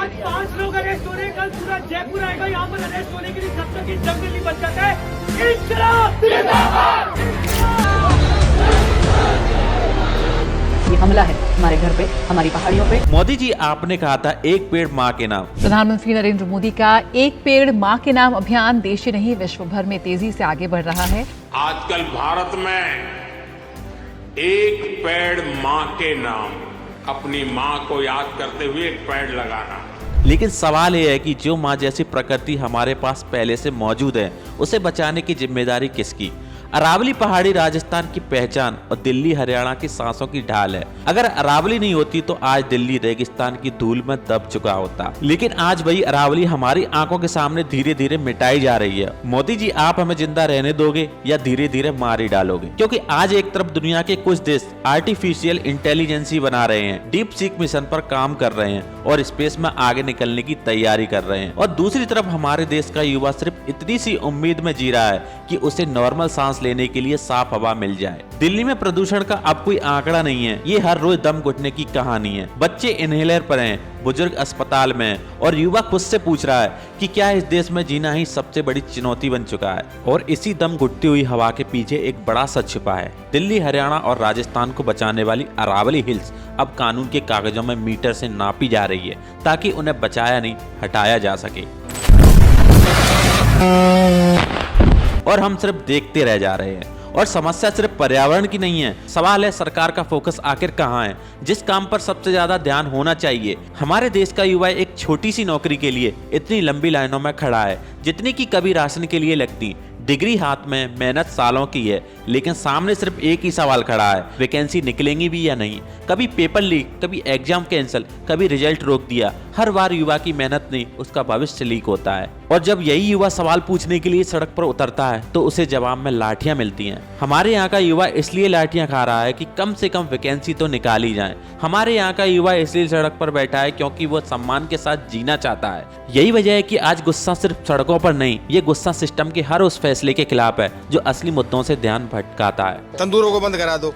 आज 5 लोग अरेस्ट हो रहे हैं, कल पूरा जयपुर आएगा यहाँ पर अरेस्ट होने के लिए, जब तक ये जंग नहीं बच जाता है। इंकलाब जिंदाबाद। ये हमला है हमारे घर पे, हमारी पहाड़ियों पे। मोदी जी, आपने कहा था एक पेड़ माँ के नाम। प्रधानमंत्री नरेंद्र मोदी का एक पेड़ माँ के नाम अभियान देश ही नहीं विश्व भर में तेजी से आगे बढ़ रहा है। आजकल भारत में एक पेड़ माँ के नाम, अपनी माँ को याद करते हुए एक पेड़ लगाना। लेकिन सवाल यह है कि जो माँ जैसी प्रकृति हमारे पास पहले से मौजूद है, उसे बचाने की जिम्मेदारी किसकी? अरावली पहाड़ी राजस्थान की पहचान और दिल्ली हरियाणा की सांसों की ढाल है। अगर अरावली नहीं होती तो आज दिल्ली रेगिस्तान की धूल में दब चुका होता। लेकिन आज वही अरावली हमारी आंखों के सामने धीरे धीरे मिटाई जा रही है। मोदी जी, आप हमें जिंदा रहने दोगे या धीरे धीरे मार ही डालोगे? क्योंकि आज एक तरफ दुनिया के कुछ देश आर्टिफिशियल इंटेलिजेंसी बना रहे हैं, डीप सीक मिशन पर काम कर रहे हैं और स्पेस में आगे निकलने की तैयारी कर रहे हैं, और दूसरी तरफ हमारे देश का युवा सिर्फ इतनी सी उम्मीद में जी रहा है कि उसे नॉर्मल सांस लेने के लिए साफ हवा मिल जाए। दिल्ली में प्रदूषण का अब कोई आंकड़ा नहीं है, ये हर रोज दम घुटने की कहानी है। बच्चे इनहेलर पर हैं, बुजुर्ग अस्पताल में हैं, और युवा खुद से पूछ रहा है कि क्या इस देश में जीना ही सबसे बड़ी चुनौती बन चुका है? और इसी दम घुटती हुई हवा के पीछे एक बड़ा सच छिपा है। दिल्ली, हरियाणा और राजस्थान को बचाने वाली अरावली हिल्स अब कानून के कागजों में मीटर से नापी जा रही है, ताकि उन्हें बचाया नहीं, हटाया जा सके। और हम सिर्फ देखते रह जा रहे हैं। और समस्या सिर्फ पर्यावरण की नहीं है, सवाल है सरकार का फोकस आखिर कहाँ है? जिस काम पर सबसे ज्यादा ध्यान होना चाहिए, हमारे देश का युवा एक छोटी सी नौकरी के लिए इतनी लंबी लाइनों में खड़ा है जितनी की कभी राशन के लिए लगती। डिग्री हाथ में, मेहनत सालों की है, लेकिन सामने सिर्फ एक ही सवाल खड़ा है, वैकेंसी निकलेंगी भी या नहीं? कभी पेपर लीक, कभी एग्जाम कैंसिल, कभी रिजल्ट रोक दिया। हर बार युवा की मेहनत नहीं, उसका भविष्य लीक होता है। और जब यही युवा सवाल पूछने के लिए सड़क पर उतरता है तो उसे जवाब में लाठियां मिलती हैं। हमारे यहाँ का युवा इसलिए लाठियां खा रहा है कि कम से कम वैकेंसी तो निकाली जाए। हमारे यहाँ का युवा इसलिए सड़क पर बैठा है क्योंकि वो सम्मान के साथ जीना चाहता है। यही वजह है कि आज गुस्सा सिर्फ सड़कों पर नहीं, ये गुस्सा सिस्टम के हर उस फैसले के खिलाफ है जो असली मुद्दों से ध्यान भटकाता है। तंदूरों को बंद करा दो,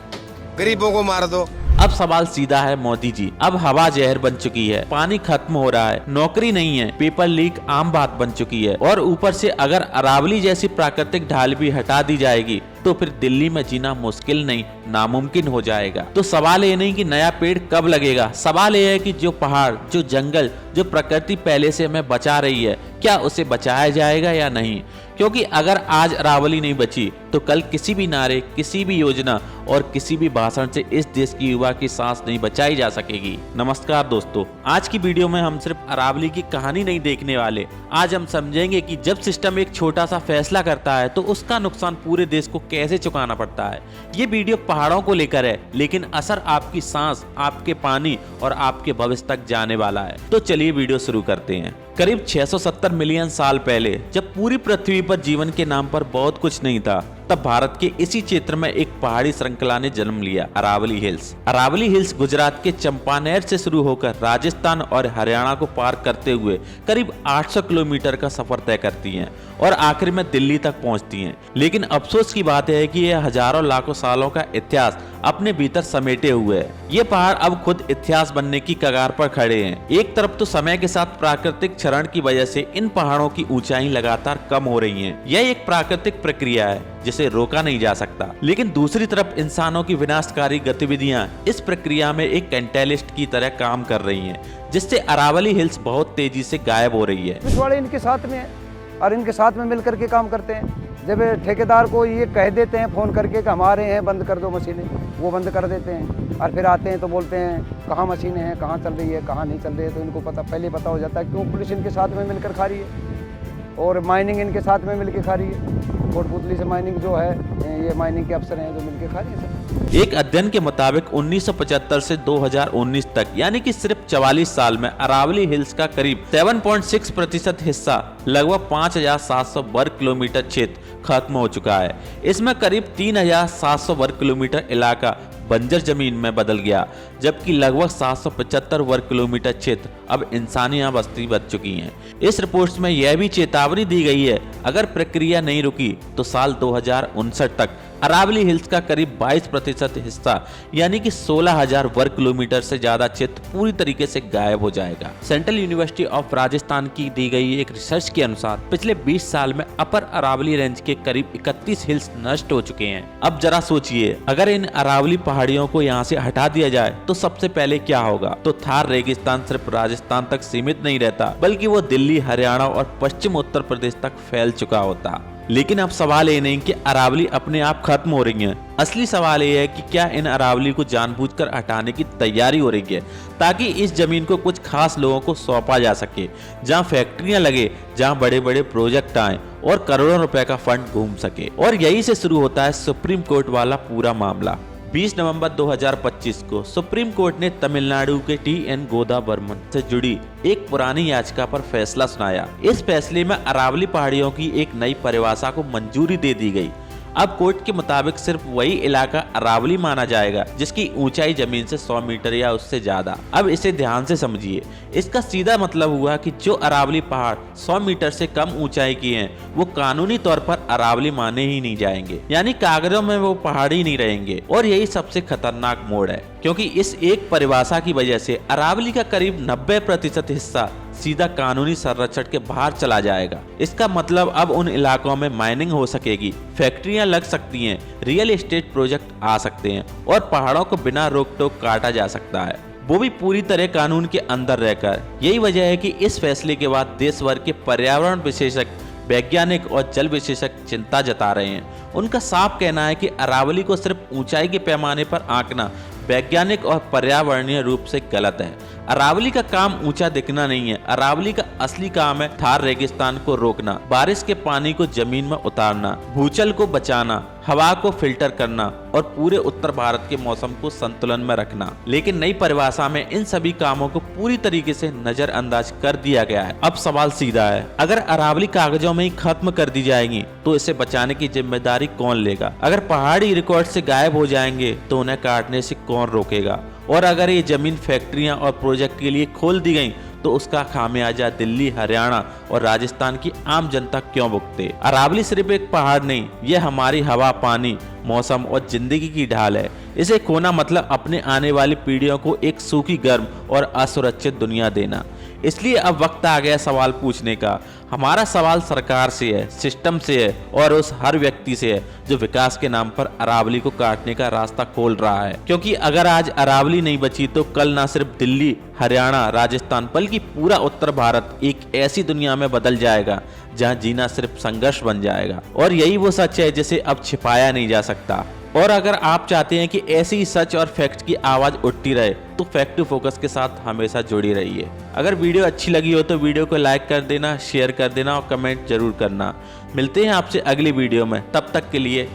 गरीबों को मार दो। अब सवाल सीधा है मोदी जी, अब हवा जहर बन चुकी है, पानी खत्म हो रहा है, नौकरी नहीं है, पेपर लीक आम बात बन चुकी है, और ऊपर से अगर अरावली जैसी प्राकृतिक ढाल भी हटा दी जाएगी तो फिर दिल्ली में जीना मुश्किल नहीं, नामुमकिन हो जाएगा। तो सवाल ये नहीं कि नया पेड़ कब लगेगा, सवाल ये है कि जो पहाड़, जो जंगल, जो प्रकृति पहले से हमें बचा रही है, क्या उसे बचाया जाएगा या नहीं? क्योंकि अगर आज अरावली नहीं बची तो कल किसी भी नारे, किसी भी योजना और किसी भी भाषण से इस देश की युवा की सांस नहीं बचाई जा सकेगी। नमस्कार दोस्तों, आज की वीडियो में हम सिर्फ अरावली की कहानी नहीं देखने वाले। आज हम समझेंगे कि जब सिस्टम एक छोटा सा फैसला करता है तो उसका नुकसान पूरे देश को कैसे चुकाना पड़ता है। ये वीडियो पहाड़ों को लेकर है, लेकिन असर आपकी सांस, आपके पानी और आपके भविष्य तक जाने वाला है। तो चलिए वीडियो शुरू करते हैं। करीब 670 मिलियन साल पहले जब पूरी पृथ्वी पर जीवन के नाम पर बहुत कुछ नहीं था, तब भारत के इसी क्षेत्र में एक पहाड़ी श्रृंखला ने जन्म लिया, अरावली हिल्स। अरावली हिल्स गुजरात के चंपानेर से शुरू होकर राजस्थान और हरियाणा को पार करते हुए करीब 800 किलोमीटर का सफर तय करती हैं और आखिर में दिल्ली तक पहुंचती हैं। लेकिन अफसोस की बात है कि यह हजारों लाखों सालों का इतिहास अपने भीतर समेटे हुए है। ये पहाड़ अब खुद इतिहास बनने की कगार पर खड़े हैं। एक तरफ तो समय के साथ प्राकृतिक क्षरण की वजह से इन पहाड़ों की ऊंचाई लगातार कम हो रही है। यह एक प्राकृतिक प्रक्रिया है जिसे रोका नहीं जा सकता, लेकिन दूसरी तरफ इंसानों की विनाशकारी गतिविधियां इस प्रक्रिया में एक कैटलिस्ट की तरह काम कर रही हैं, जिससे अरावली हिल्स बहुत तेजी से गायब हो रही है। पिछवाड़े इनके साथ में है और इनके साथ में मिलकर के काम करते हैं। जब ठेकेदार को ये कह देते हैं फ़ोन करके कि हमारे हैं, बंद कर दो मशीनें, वो बंद कर देते हैं और फिर आते हैं तो बोलते हैं कहाँ मशीनें हैं, कहाँ चल रही है, कहाँ नहीं चल रही है। तो इनको पहले पता हो जाता है क्यों पुलिस इनके साथ में मिलकर खा रही है और माइनिंग इनके साथ में मिलकर खा रही है। कोटपुतली से माइनिंग जो है, ये माइनिंग के अफसर हैं जो मिलकर खा रही है। एक अध्ययन के मुताबिक 1975 से 2019 तक, यानी कि सिर्फ 44 साल में अरावली हिल्स का करीब 7.6% हिस्सा, लगभग 5,700 वर्ग किलोमीटर क्षेत्र खत्म हो चुका है। इसमें करीब 3,700 वर्ग किलोमीटर इलाका बंजर जमीन में बदल गया, जबकि लगभग 775 वर्ग किलोमीटर क्षेत्र अब इंसानी बस्ती बच चुकी हैं। इस रिपोर्ट में यह भी चेतावनी दी गई है, अगर प्रक्रिया नहीं रुकी तो साल 2059 तक अरावली हिल्स का करीब 22% हिस्सा यानी कि 16,000 वर्ग किलोमीटर से ज्यादा क्षेत्र पूरी तरीके से गायब हो जाएगा। सेंट्रल यूनिवर्सिटी ऑफ राजस्थान की दी गई एक रिसर्च के अनुसार पिछले 20 साल में अपर अरावली रेंज के करीब 31 हिल्स नष्ट हो चुके हैं। अब जरा सोचिए, अगर इन अरावली पहाड़ियों को यहाँ से हटा दिया जाए तो सबसे पहले क्या होगा? तो थार रेगिस्तान सिर्फ राजस्थान तक सीमित नहीं रहता, बल्कि वो दिल्ली, हरियाणा और पश्चिम उत्तर प्रदेश तक फैल चुका होता। लेकिन अब सवाल ये नहीं कि अरावली अपने आप खत्म हो रही हैं। असली सवाल ये है कि क्या इन अरावली को जानबूझकर हटाने की तैयारी हो रही है ताकि इस जमीन को कुछ खास लोगों को सौंपा जा सके, जहां फैक्ट्रियां लगे, जहां बड़े बड़े प्रोजेक्ट आए और करोड़ों रुपए का फंड घूम सके। और यही से शुरू होता है सुप्रीम कोर्ट वाला पूरा मामला। 20 नवंबर 2025 को सुप्रीम कोर्ट ने तमिलनाडु के टी.एन. गोदाबर्मन से जुड़ी एक पुरानी याचिका पर फैसला सुनाया। इस फैसले में अरावली पहाड़ियों की एक नई परिभाषा को मंजूरी दे दी गई। अब कोर्ट के मुताबिक सिर्फ वही इलाका अरावली माना जाएगा जिसकी ऊंचाई जमीन से 100 मीटर या उससे ज्यादा। अब इसे ध्यान से समझिए, इसका सीधा मतलब हुआ कि जो अरावली पहाड़ 100 मीटर से कम ऊंचाई के हैं वो कानूनी तौर पर अरावली माने ही नहीं जाएंगे, यानी कागजों में वो पहाड़ ही नहीं रहेंगे। और यही सबसे खतरनाक मोड़ है, क्योंकि इस एक परिभाषा की वजह से अरावली का करीब 90% हिस्सा सीधा कानूनी संरक्षण के बाहर चला जाएगा। इसका मतलब अब उन इलाकों में माइनिंग हो सकेगी, फैक्ट्रियां लग सकती हैं, रियल एस्टेट प्रोजेक्ट आ सकते हैं और पहाड़ों को बिना रोक टोक काटा जा सकता है, वो भी पूरी तरह कानून के अंदर रहकर। यही वजह है कि इस फैसले के बाद देश भर के पर्यावरण विशेषज्ञ, वैज्ञानिक और जल विशेषज्ञ चिंता जता रहे हैं। उनका साफ कहना है कि अरावली को सिर्फ ऊंचाई के पैमाने पर आंकना वैज्ञानिक और पर्यावरणीय रूप से गलत है। अरावली का काम ऊंचा दिखना नहीं है, अरावली का असली काम है थार रेगिस्तान को रोकना, बारिश के पानी को जमीन में उतारना, भूजल को बचाना, हवा को फिल्टर करना और पूरे उत्तर भारत के मौसम को संतुलन में रखना। लेकिन नई परिभाषा में इन सभी कामों को पूरी तरीके से नजरअंदाज कर दिया गया है। अब सवाल सीधा है, अगर अरावली कागजों में ही खत्म कर दी जाएगी तो इसे बचाने की जिम्मेदारी कौन लेगा? अगर पहाड़ी रिकॉर्ड से गायब हो जाएंगे तो उन्हें काटने से कौन रोकेगा? और अगर ये जमीन फैक्ट्रियां और प्रोजेक्ट के लिए खोल दी गई तो उसका खामियाजा दिल्ली, हरियाणा और राजस्थान की आम जनता क्यों भुगते? अरावली सिर्फ एक पहाड़ नहीं, ये हमारी हवा, पानी, मौसम और जिंदगी की ढाल है। इसे खोना मतलब अपने आने वाली पीढ़ियों को एक सूखी, गर्म और असुरक्षित दुनिया देना। इसलिए अब वक्त आ गया सवाल पूछने का। हमारा सवाल सरकार से है, सिस्टम से है और उस हर व्यक्ति से है जो विकास के नाम पर अरावली को काटने का रास्ता खोल रहा है। क्योंकि अगर आज अरावली नहीं बची तो कल ना सिर्फ दिल्ली, हरियाणा, राजस्थान बल्कि पूरा उत्तर भारत एक ऐसी दुनिया में बदल जाएगा जहां जीना सिर्फ संघर्ष बन जाएगा। और यही वो सच है जिसे अब छिपाया नहीं जा सकता। और अगर आप चाहते हैं कि ऐसी ही सच और फैक्ट की आवाज उठती रहे तो फैक्ट टू फोकस के साथ हमेशा जुड़ी रहिए। अगर वीडियो अच्छी लगी हो तो वीडियो को लाइक कर देना, शेयर कर देना और कमेंट जरूर करना। मिलते हैं आपसे अगली वीडियो में, तब तक के लिए